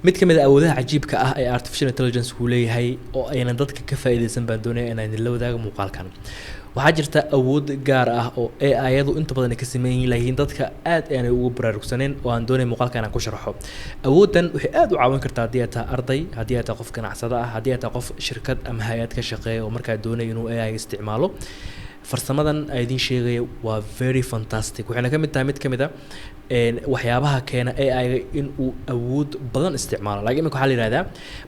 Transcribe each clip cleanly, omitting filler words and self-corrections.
mid ka mid ah awoodaha cajiibka ah ee artificial intelligence uu leeyahay oo ayna dadka ka faa'iideysan baan doonaya inaan la wadaago muuqaalkan waxaa jirta awood gaar ah oo AI-yadu inta badan ka sameeyeen laakiin dadka aad aanay ugu baraarugsaneen oo aan doonay muuqaalkan aan ku sharaxo awoodan waxay aad u caawin kartaa haddii aad tahay arday haddii aad tahay qof ganacsada ah haddii aad tahay qof shirkad ama hay'ad ka shaqeeya oo markaa doonaya inuu AI isticmaalo farsamadan ay idin sheegay waa very fantastic waxayna ka mid tahay mid ka mid ah waxyaabaha keena AI in uu awood badan isticmaalo laakiin imika waxaa la yiraahdaa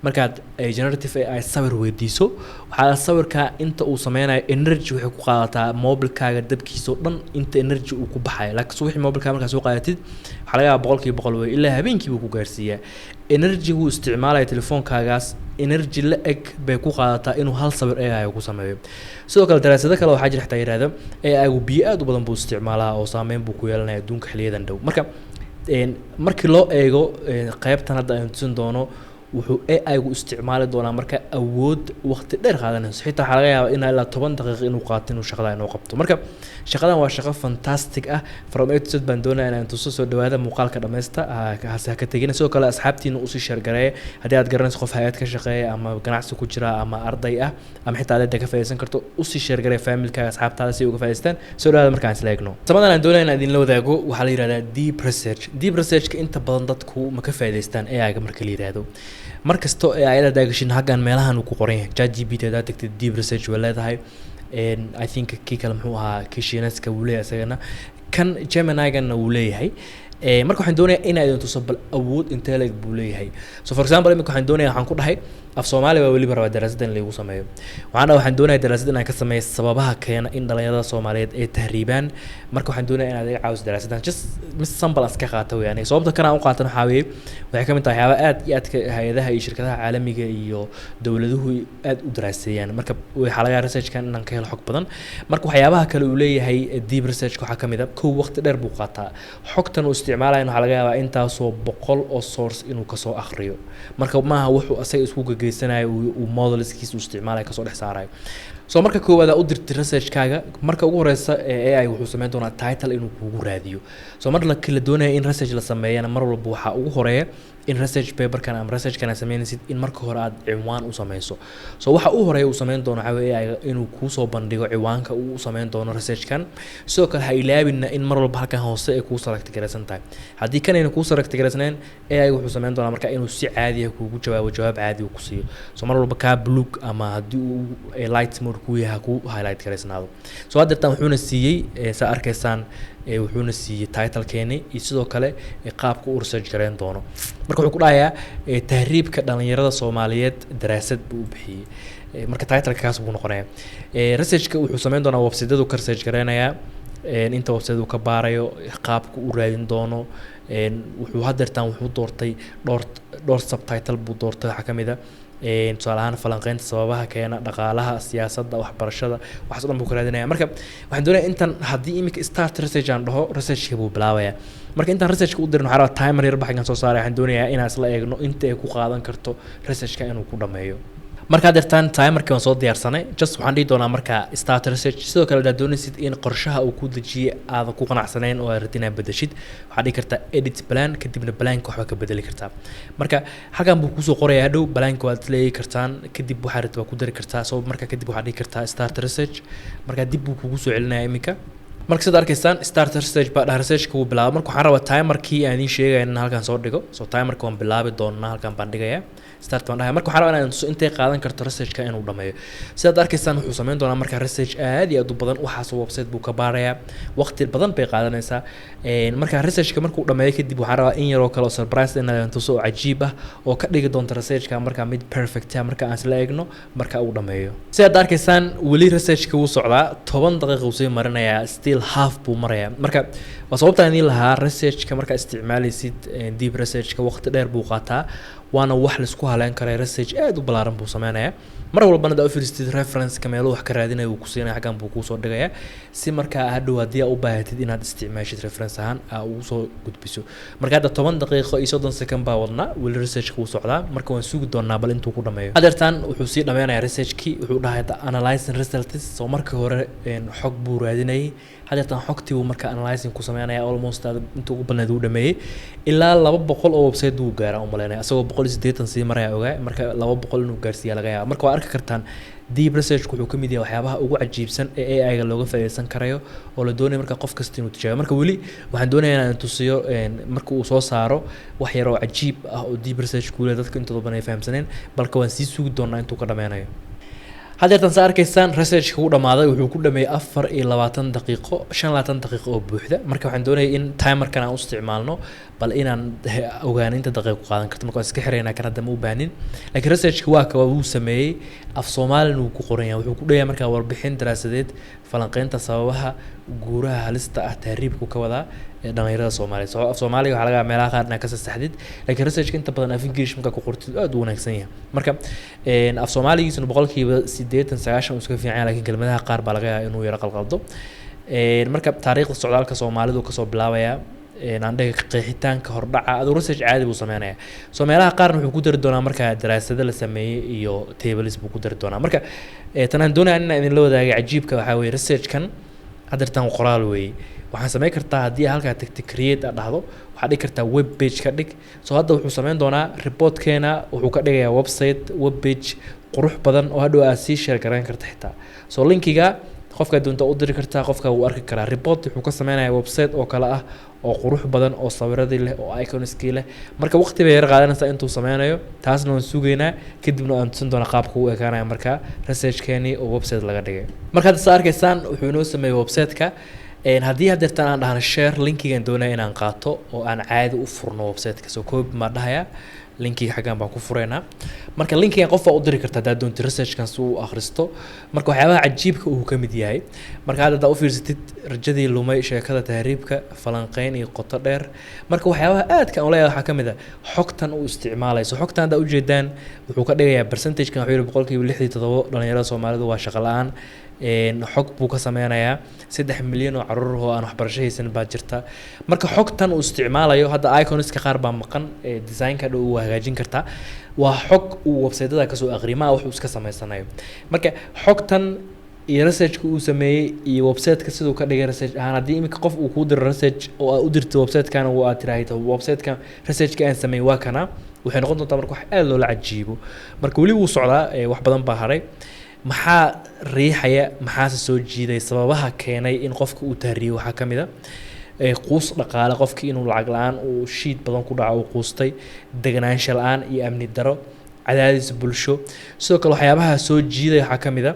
markaad generative AI sawir weydiiso waxaa sawirka inta uu sameynayo energy waxay ku qaadataa mobilkaaga dabkiisa oo dhan inta energy uu ku baxayo laakiin subaxii mobilkaaga markaad soo qaadatid waxaa laga yaabaa 100% way ilaa habeenkii uu ku gaarsiiyaa energy uu isticmaalayo telefoonkaagaas energy la eg bay ku qaadataa inuu hal sawir AI ku sameeyo sidoo kale daraasado kale waxaa jira xitaa yiraahdo AI uu biyo aad u badan buu isticmaalaa oo saameyn buu ku yeelanayaa adduunka xilliyadan dhow markii loo eego qaybtan hadda aan tusin doono wuxuu AI gu isticmaali doonaa marka awood waqti dheer qaadanayso xitaa waxa laga yaabaa in ilaa 10 daqiiqo inuu qaato inuu shaqada inuu qabto marka shaqadan waa shaqo fantastic ah from A to Z baan doonayaa inaan tuso soo dhawaada muuqaalka dhameysta ha ka tagina sidoo kale asxaabtiina u sii share gareeya haddii aad garanayso qof hay'ad ka shaqeeya ama ganacsi ku jira ama arday ah ama xitaa aad ka faa'iideysan karto u sii share gareeya family-kaaga asxaabtaada si uga faa'iideystaan soo dhawaada markaan isla eegno samadan aan doonayaa inaan idin la wadaago waxaa la yiraahdaa deep research inta badan dadku ma ka faa'iideystaan AI-ga marka la yiraahdo markasto ayada daagashin hagan meelahan uu ku qoran yahay ChatGPT da tagtid deep research walaadahay I think kii kale muxuu ahaa Kishineska uu leeyahay asagana kan Gemini-gana uu leeyahay marka waxaan doonayaa in ay tuso bal awood intee leeg buu leeyahay so for example imika waxaan doonayaa waxaan ku dhahay af Soomaali waa waliba rabaa daraasadan lagu sameeyo waxaan doonayaa daraasadan aan ka sameeyo sababaha keena in dhalinyarada Soomaaliyeed ay tahriibaan marka waxaan doonayaa inaad iga caawiso daraasadan just mis sample aska qaato weeyaan sababta kana aan qaatan waxa weeye waxay ka mid tahay waxyaabo aad iyo aad hay'adaha iyo shirkadaha caalamiga iyo dawladuhu aad u daraaseeyaan marka waxa laga research-kan inaan ka helo xog badan marka waxyaabaha kale uu leeyahay deep research waxa ka mid ah kow waqti dheer buu qaataa xogtan uu isticmaalayo waxa laga yaabaa intaasoo 100 oo source inuu ka soo akhriyo marka maaha wuxuu asaga isku geysanayo uu modelskiisa uu isticmaalayo ka soo dhex saarayo soo marka koowaad u dirtay research-kaaga marka ugu horeysa AI wuxuu sameyn doonaa title inuu kugu raadiyo soo marka la doonayo in research la sameeyana mar walba waxa ugu horeeya in research paper-kan ama research-kan sameynaysid in marka hore aad ciwaan u sameyso soo waxa uu horeeya uu sameyn doono waxa AI inuu ku soo bandhigo ciwaanka uu sameyn doono research-kan sidoo kale ha ilaabina in mar walba halkan hoose ay ku select garaysan tahay haddii kan ayna ku select garaysnayn AI wuxuu sameyn doonaa marka inuu si caadi ah kugu jawaabo jawaab caadi ah ku siiyo soo mar walba ka blue ama haddii uu light mode ku yahay ku highlight garaysnaado soo hadda wuxuuna siiyay sa arkaysaan wuxuuna siiyay title-keeni iyo sidoo kale qaabka uu research gareyn doono marka wuxuu ku dhahayaa tahriibka dhalinyarada Soomaaliyeed daraasad buu bixiyay marka title-kaas buu noqonayaa research-ka wuxuu sameyn doonaa website-yadu ka research gareynayaa inta website uu ka baarayo qaabka uu raadin doono wuxuu haddeertaan wuxuu doortay dhowr subtitle buu doortay waxa ka mid ah tusaale ahaan falanqeynta sababaha keena dhaqaalaha siyaasadda waxbarashada waxaas dhan buu ka raadinayaa marka waxaan doonayaa intan haddii imika start research aan dhaho research-ka buu bilaabayaa marka intaan research-ka u dirin waxaa rabaa timer yar baxan soo saaray waxaan doonayaa inaan isla eegno inta ay ku qaadan karto research-ka inuu ku dhameeyo marka haddeertaan timerkii waan soo diyaarsanay just waxaan dhihi doonaa marka start research sidoo kale aad doonaysid in qorshaha uu ku dejiyay aad ku qanacsanayn oo aad rabtid inaad bedeshid waxaad dhihi kartaa edit plan kadibna planka waxba ka bedeli kartaa marka halkan buu kusoo qorayaa hadhow planka waad leeyahay kartaan kadib waxaad rabtaa ku dari kartaa soo marka kadib waxaad dhihi kartaa start research marka dib buu kugu soo celinayaa imika marka sida arkaysaan start research baa research-ka uu bilaabo marka waxaan rabaa timerkii aan idin sheegay in halkan soo dhigo soo timerka waan bilaabi doonaa halkan baan dhigayaa start baan dhahay marka waxaan rabaa inaan intee qaadan karto research-ka inuu dhameeyo sidaad arkaysaan wuxuu sameyn doonaa marka research aad iyo aad u badan waxaas website buu ka baarayaa waqti badan bay qaadanaysaa marka research-ka markuu dhameeyo kadib waxaan rabaa in yar oo kale oo surprise inaan tuso oo cajiib ah oo ka dhigi doonta research-ka marka mid perfect ah marka aan isla eegno marka uu dhameeyo sidaad arkaysaan weli research-ka uu socdaa 10 daqiiqo uu soo marinayaa still half buu marayaa marka waa sababta aan lahaa research-ka marka isticmaalaysid deep research-ka waqti dheer buu qaataa waana wax la isku haleyn karay research aad u balaaran buu sameynayaa mar walbana aad u fiiristid reference-ka meelo wax ka raadinayo uu ku siinaya xagan buu ku soo dhigayaa si marka hadhow haddii aad u baahatid inaad isticmaashid reference ahaan aad ugu soo gudbiso marka hadda 10 daqiiqo iyo 30 second baa wadnaa weli research-ka uu socdaa marka waan sugi doonaa bal intuu ku dhameeyo haddeertaan wuxuu sii dhameynayaa research-kii wuxuu dhahay analyzing results soo markii hore xog buu raadinayay haddeertaan xogtii uu marka analyzing ku sameynaya almost intuu ugu badnayd uu dhameeyay ilaa 200 oo website uu gaaray u maleynaya asagoo 180 sii maraya ogaa marka 200 inuu gaarsiiya laga yaabo marka waa arki kartaan deep research wuxuu ka mid yahay waxyaabaha ugu cajiibsan ee AI-ga looga faa'iideysan karayo oo la doonayo marka qof kasta inuu tijaabiyo marka weli waxaan doonayaa inaan tusiyo marka uu soo saaro wax yar oo cajiib ah oo deep research kuule dadka intooda badan ay fahamsaneen balka waan sii sugi doonaa intuu ka dhameynayo haddeertan saa arkaysaan researchka uu dhamaaday wuxuu ku dhameeyay 24 daqiiqo 25 daqiiqo oo buuxda marka waxaan doonayaa in timerkan aan u isticmaalno bal inaan ogaano inta daqiiqo qaadan karto marka iska xireyna kan hadda ma u baanin laakiin researchka waa ka uu sameeyay af Soomaaliya uu ku qoran yahay wuxuu ku dhayaa marka warbixin daraasadeed falanqeynta sababaha guuraha halista ah tahriibku ka wada dhalinyarada Soomaaliyeed af Soomaaliya waxa laga meelaha qaar ka saxdid laakiin researchka inta badan af English marka ku qortid aad u wanaagsan yahay marka af Soomaaligiisuna boqolkiiba 80-90 uu iska fiican yahay laakiin kelmadaha qaar baa laga yaabaa inuu yara qalqaldo marka taariikhda socdaalka Soomaalidu ka soo bilaabaya aan dhaga qeexitaanka hordhaca adoo research caadi buu sameeynaya Soomaaliha qaarna wuxuu ku dari doonaa marka daraasado la sameeyay iyo tables buu ku dari doonaa marka tan aan doonayaa in idin la wadaago cajiibka waxa weeye researchkan hadartan qoraal weeye waxaan sameyn kartaa haddii halka tagti create dhahdo waxaad dhigi kartaa web page ka dhig soo hadda wuxuu sameyn doonaa reportkeena wuxuu ka dhigayaa website web page qurux badan oo hadhow aad sii share gareyn karta xitaa soo linkiga qofka doonta u diri kartaa qofka uu arki karaa report wuxuu ka sameynayaa website oo kala ah oo qurux badan oo sawiradii leh oo icons-kii leh marka waqti bay yar qaadanaysaa intuu sameynayo taasna waan sugeynaa kadibna aan tusin doonaa qaabka uu ekaanayo marka researchkeeni oo website laga dhigay marka hadda saa arkaysaan wuxuu inoo sameeyay website-ka haddii hadeertan aan dhahno share linkigan doonaya inaan qaato oo aan caadi u furno website-ka soo koob ma dhahaya linkiga xagaan baan ku fureynaa marka linkigan qof waa u diri kartaa haddaad doonto researchkan si uu akhristo marka waxyaabaha cajiibka uu ka mid yahay marka hadda u fiirsatid rajadii lumay sheekada tahriibka falanqeyn iyo qoto dheer marka waxyaabaha aadka aan leeyahay waxaa ka mid ah xogtan uu isticmaalayso xogtan hadda ujeedaan wuxuu ka dhigayaa percentage-kan wuxuu yidhi boqolkiiba 67 dhalinyarada Soomaalidu waa shaqo la'aan xog buu ka sameynayaa 3 milyan oo caruur oo aan waxbarasho haysan baa jirta marka xogtan uu isticmaalayo hadda icons-ka qaar baa maqan design-ka dhow uu hagaajin kartaa waa xog uu website-da ka soo aqriimaa wax uu iska sameysanayo marka xogtan iyo researchka uu sameeyay iyo website-ka sidoo ka dhigay research ahaan haddii imika qof uu ku diro research oo aad u dirto website-kan oo aad tiraahdo website-kan research-ka aan sameeyay waa kana waxay noqon doontaa marka wax aad loola cajiibo marka weli wuu socdaa wax badan baa haray maxaa riixaya maxaa soo jiiday sababaha keenay in qofka uu tahriibo waxa kamid ah quus dhaqaale qofkii inuu lacag la'aan uu shiid badan ku dhaco uu quustay deganaansho la'aan iyo amni daro cadaadis bulsho sidoo kale waxyaabaha soo jiiday waxa kamid ah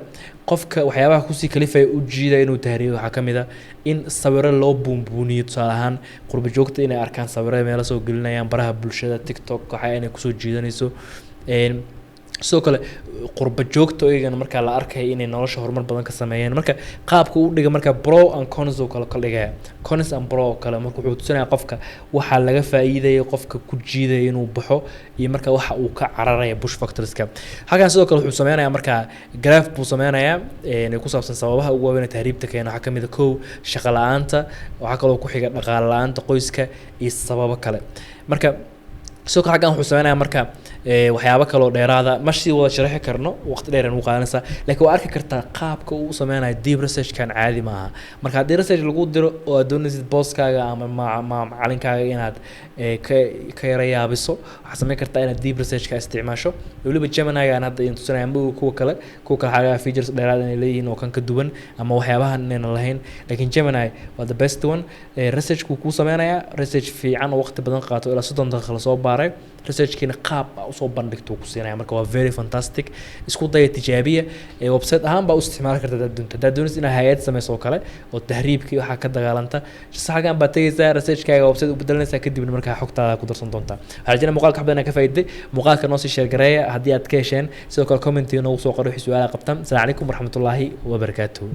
qofka waxyaabaha ku sii kalifay u jiiday inuu tahriibo waxa kamid ah in sawiro loo buunbuuniyo tusaale ahaan qurbo joogta inay arkaan sawirada meel soo gelinayaan baraha bulshada TikTok waxa ay ku soo jiidanayso sidoo kale qurbo joogta iyagana marka la arkay inay nolosha horumar badan ka sameeyeen marka qaabka uu dhiga marka pro and cons oo kala dhigaya cons and pro kala marka wuxuu tusinayaa qofka waxa laga faa'iideeyo qofka ku jiiday inuu baxo iyo marka waxa uu ka cararaya push factorska halkan sidoo kale wuxuu sameynayaa marka graph buu sameynayaa ku saabsan sababaha ugu waaweyn ee tahriibta keena waxa kamid ah kow shaqo la'aanta waxa kale oo ku xiga dhaqaale la'aanta qoyska iyo sababo kale marka soo xagan wuxuu sameynayaa marka waxyaabo kale oo dheeraada ma sii wada sharaxi karno waqti dheer aan u qaadanaysa laakiin waa arki kartaa qaabka uu sameynayo deep research kan caadi ma aha marka haddii research lagu diro oo aad doonaysid booskaaga ama macalinkaaga inaad ka yara yaabiso waxaad sameyn kartaa inaad deep research ka isticmaasho weliba Gemini aan hadda in tusinaya ama kuwa kale xagaa features dheeraad inay leeyihiin oo kan ka duwan ama waxyaabaha inaan lahayn laakiin Gemini waa the best one research ku sameynaya research fiican oo waqti badan qaato ilaa 30 daqiiqo soo baaray researchkiina qaab soo bandhigto ku siinaya marka waa very fantastic isku day tijaabiya website ahaan baa u isticmaali kartaa dad doonaysa in hay'ad sameyso kale oo tahriibkii waxa ka dagaalanta saxagan baa tagaysaa researchkaaga website u bedelanaysaa kadibna marka xogtaada ku darsan doontaa waxaan jeclaan muuqaalka xabadana ka faa'iiday muuqaalka noo sii share gareeya haddii aad ka hesheen sidoo kale comment inoo soo qoro su'aalaha qabtan assalaamu calaykum waraxmatullaahi wabarakaatuh